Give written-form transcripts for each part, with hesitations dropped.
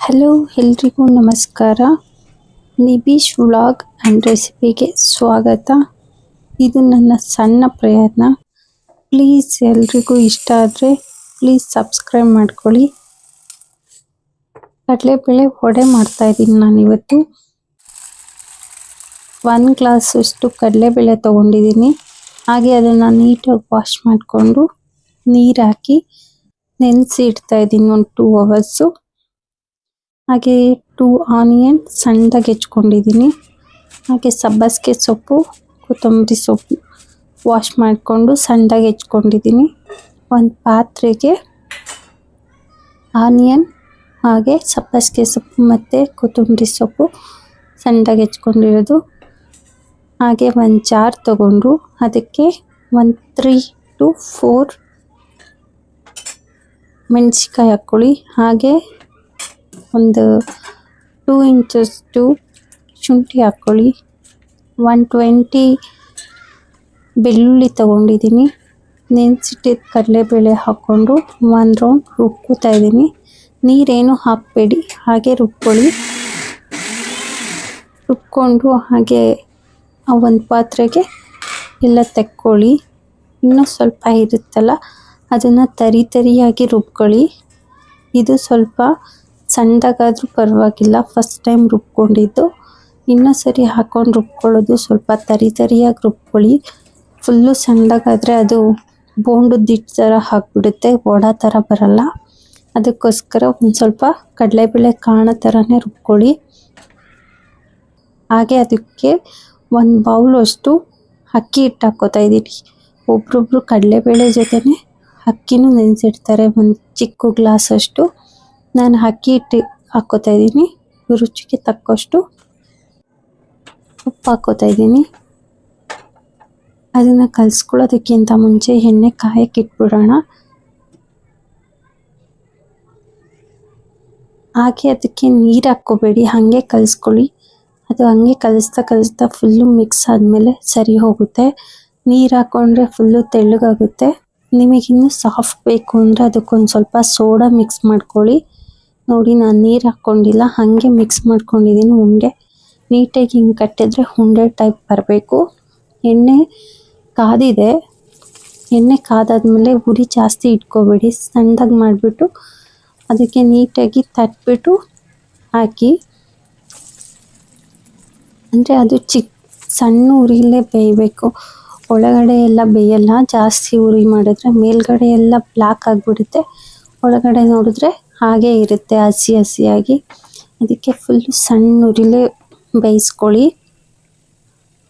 Hello ಎಲ್ರಿಗೂ ನಮಸ್ಕಾರ. ನಿಬೀಶ್ vlog and ರೆಸಿಪಿಗೆ ಸ್ವಾಗತ. ಇದು ನನ್ನ ಸಣ್ಣ ಪ್ರಯತ್ನ. ಪ್ಲೀಸ್ ಎಲ್ರಿಗೂ ಇಷ್ಟ ಆದರೆ ಪ್ಲೀಸ್ ಸಬ್ಸ್ಕ್ರೈಬ್ ಮಾಡ್ಕೊಳ್ಳಿ. ಕಡಲೆಬೇಳೆ ವಡೆ ಮಾಡ್ತಾಯಿದ್ದೀನಿ ನಾನಿವತ್ತು. 1 ಗ್ಲಾಸಷ್ಟು ಕಡಲೆಬೇಳೆ ತೊಗೊಂಡಿದ್ದೀನಿ. ಹಾಗೆ ಅದನ್ನು ನೀಟಾಗಿ ವಾಶ್ ಮಾಡಿಕೊಂಡು ನೀರು ಹಾಕಿ ನೆನೆಸಿ ಇಡ್ತಾಯಿದ್ದೀನಿ ಒಂದು 2 ಅವರ್ಸು. ಹಾಗೆ 2 ಆನಿಯನ್ ಸಣ್ಣದಾಗಿ ಹೆಚ್ಕೊಂಡಿದ್ದೀನಿ. ಹಾಗೆ ಸಬ್ಬಸಿಗೆ ಸೊಪ್ಪು, ಕೊತ್ತಂಬರಿ ಸೊಪ್ಪು ವಾಶ್ ಮಾಡಿಕೊಂಡು ಸಣ್ಣದಾಗಿ ಹೆಚ್ಕೊಂಡಿದ್ದೀನಿ. ಒಂದು ಪಾತ್ರೆಗೆ ಆನಿಯನ್ ಹಾಗೆ ಸಬ್ಬಸಿಗೆ ಸೊಪ್ಪು ಮತ್ತು ಕೊತ್ತಂಬರಿ ಸೊಪ್ಪು ಸಣ್ಣದಾಗಿ ಹೆಚ್ಕೊಂಡಿರೋದು. ಹಾಗೆ ಒಂದು ಜಾರ್ ತಗೊಂಡು ಅದಕ್ಕೆ ಒಂದು 3 to 4 ಮೆಣಸಿನ್ಕಾಯಿ ಹಾಕ್ಕೊಳ್ಳಿ. ಹಾಗೆ ಒಂದು 2 ಇಂಚಷ್ಟು ಶುಂಠಿ ಹಾಕ್ಕೊಳ್ಳಿ. 120 ಬೆಳ್ಳುಳ್ಳಿ ತಗೊಂಡಿದ್ದೀನಿ. ನೆನೆಸಿಟ್ಟಿದ್ದ ಕಡಲೆಬೇಳೆ ಹಾಕ್ಕೊಂಡು 1 ರೌಂಡ್ ರುಬ್ಕೋತಾ ಇದ್ದೀನಿ. ನೀರೇನು ಹಾಕಬೇಡಿ, ಹಾಗೆ ರುಬ್ಕೊಂಡು ಹಾಗೆ ಒಂದು ಪಾತ್ರೆಗೆ ಎಲ್ಲ ತೆಕ್ಕೊಳ್ಳಿ. ಇನ್ನೂ ಸ್ವಲ್ಪ ಇರುತ್ತಲ್ಲ ಅದನ್ನು ತರಿಯಾಗಿ ರುಬ್ಕೊಳ್ಳಿ. ಇದು ಸ್ವಲ್ಪ ಸಣ್ಣದಾಗಾದರೂ ಪರವಾಗಿಲ್ಲ, ಫಸ್ಟ್ ಟೈಮ್ ರುಬ್ಕೊಂಡಿದ್ದು. ಇನ್ನೂ ಸರಿ ಹಾಕ್ಕೊಂಡು ರುಬ್ಕೊಳ್ಳೋದು, ಸ್ವಲ್ಪ ತರಿಯಾಗಿ ರುಬ್ಕೊಳ್ಳಿ. ಫುಲ್ಲು ಸಣ್ಣದಾಗಾದರೆ ಅದು ಬೋಂಡದ ಹಿಟ್ಟು ಥರ ಹಾಕ್ಬಿಡುತ್ತೆ, ವಡೆ ಥರ ಬರಲ್ಲ. ಅದಕ್ಕೋಸ್ಕರ ಒಂದು ಸ್ವಲ್ಪ ಕಡಲೆಬೇಳೆ ಕಾಣೋ ಥರನೇ ರುಬ್ಕೊಳ್ಳಿ. ಹಾಗೆ ಅದಕ್ಕೆ 1 ಬೌಲ್ ಅಷ್ಟು ಅಕ್ಕಿ ಹಿಟ್ಟು ಹಾಕ್ಕೋತಾ ಇದ್ದೀನಿ. ಒಬ್ರೊಬ್ರು ಕಡಲೆಬೇಳೆ ಜೊತೆನೇ ಅಕ್ಕಿನೂ ನೆನೆಸಿಡ್ತಾರೆ, ಒಂದು ಚಿಕ್ಕ ಗ್ಲಾಸಷ್ಟು. ನಾನು ಅಕ್ಕಿ ಹಿಟ್ಟು ಹಾಕ್ಕೋತಾ ಇದ್ದೀನಿ. ರುಚಿಗೆ ತಕ್ಕಷ್ಟು ಉಪ್ಪು ಹಾಕ್ಕೋತಾ ಇದ್ದೀನಿ. ಅದನ್ನು ಕಲಿಸ್ಕೊಳ್ಳೋದಕ್ಕಿಂತ ಮುಂಚೆ ಎಣ್ಣೆ ಕಾಯಕ್ಕೆ ಇಟ್ಬಿಡೋಣ. ಹಾಗೆ ಅದಕ್ಕೆ ನೀರು ಹಾಕ್ಕೋಬೇಡಿ, ಹಾಗೆ ಕಲಿಸ್ಕೊಳ್ಳಿ. ಅದು ಹಾಗೆ ಕಲಿಸ್ತಾ ಫುಲ್ಲು ಮಿಕ್ಸ್ ಆದಮೇಲೆ ಸರಿ ಹೋಗುತ್ತೆ. ನೀರು ಹಾಕ್ಕೊಂಡ್ರೆ ಫುಲ್ಲು ತೆಳ್ಳಗಾಗುತ್ತೆ. ನಿಮಗಿನ್ನೂ ಸಾಫ್ಟ್ ಬೇಕು ಅಂದರೆ ಅದಕ್ಕೊಂದು ಸ್ವಲ್ಪ ಸೋಡಾ ಮಿಕ್ಸ್ ಮಾಡ್ಕೊಳ್ಳಿ. ನೋಡಿ, ನಾನು ನೀರು ಹಾಕ್ಕೊಂಡಿಲ್ಲ, ಹಾಗೆ ಮಿಕ್ಸ್ ಮಾಡ್ಕೊಂಡಿದ್ದೀನಿ. ಉಂಡೆ ನೀಟಾಗಿ ಹಿಂಗೆ ಕಟ್ಟಿದ್ರೆ ಉಂಡೆ ಟೈಪ್ ಬರಬೇಕು. ಎಣ್ಣೆ ಕಾದಿದೆ. ಎಣ್ಣೆ ಕಾದಾದ್ಮೇಲೆ ಉರಿ ಜಾಸ್ತಿ ಇಟ್ಕೋಬೇಡಿ, ಸಣ್ಣದಾಗಿ ಮಾಡಿಬಿಟ್ಟು ಅದಕ್ಕೆ ನೀಟಾಗಿ ತಟ್ಬಿಟ್ಟು ಹಾಕಿ. ಅಂದರೆ ಅದು ಸಣ್ಣ ಉರಿಲೇ ಬೇಯಬೇಕು, ಒಳಗಡೆ ಎಲ್ಲ ಬೇಯಲ್ಲ. ಜಾಸ್ತಿ ಉರಿ ಮಾಡಿದ್ರೆ ಮೇಲ್ಗಡೆ ಎಲ್ಲ ಬ್ಲ್ಯಾಕ್ ಆಗಿಬಿಡುತ್ತೆ, ಒಳಗಡೆ ನೋಡಿದ್ರೆ ಹಾಗೇ ಇರುತ್ತೆ ಹಸಿಯಾಗಿ. ಅದಕ್ಕೆ ಫುಲ್ಲು ಸಣ್ಣ ಉರಿಲೇ ಬೇಯಿಸ್ಕೊಳ್ಳಿ.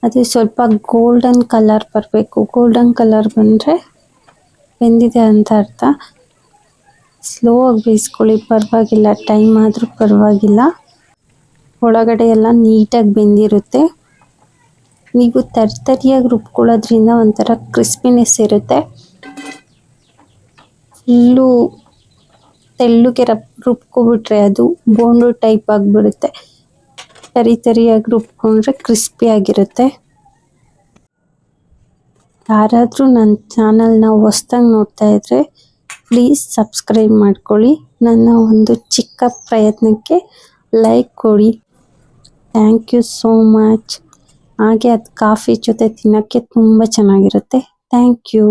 ಅದು ಸ್ವಲ್ಪ ಗೋಲ್ಡನ್ ಕಲರ್ ಬರಬೇಕು. ಗೋಲ್ಡನ್ ಕಲರ್ ಬಂದರೆ ಬೆಂದಿದೆ ಅಂತ ಅರ್ಥ. ಸ್ಲೋ ಆಗಿ ಬೇಯಿಸ್ಕೊಳ್ಳಿ, ಪರವಾಗಿಲ್ಲ, ಟೈಮ್ ಆದರೂ ಪರವಾಗಿಲ್ಲ. ಒಳಗಡೆ ಎಲ್ಲ ನೀಟಾಗಿ ಬೆಂದಿರುತ್ತೆ. ನೀವು ತರಿಯಾಗಿ ರುಬ್ಕೊಳ್ಳೋದ್ರಿಂದ ಒಂಥರ ಕ್ರಿಸ್ಪಿನೆಸ್ ಇರುತ್ತೆ. ಫುಲ್ಲು ತೆಳ್ಳಗೆ ರುಬ್ಕೊಬಿಟ್ರೆ ಅದು ಬೋಂಡು ಟೈಪ್ ಆಗಿಬಿಡುತ್ತೆ. ತರಿಯಾಗಿ ರುಬ್ಕೊಂಡ್ರೆ ಕ್ರಿಸ್ಪಿಯಾಗಿರುತ್ತೆ. ಯಾರಾದರೂ ನನ್ನ ಚಾನಲ್ನ ಹೊಸ್ದಾಗಿ ನೋಡ್ತಾ ಇದ್ದರೆ ಪ್ಲೀಸ್ ಸಬ್ಸ್ಕ್ರೈಬ್ ಮಾಡ್ಕೊಳ್ಳಿ. ನನ್ನ ಒಂದು ಚಿಕ್ಕ ಪ್ರಯತ್ನಕ್ಕೆ ಲೈಕ್ ಕೊಡಿ. Thank you so much. ಹಾಗೆ ಅದು ಕಾಫಿ ಜೊತೆ ತಿನ್ನೋಕ್ಕೆ ತುಂಬ ಚೆನ್ನಾಗಿರುತ್ತೆ. Thank you.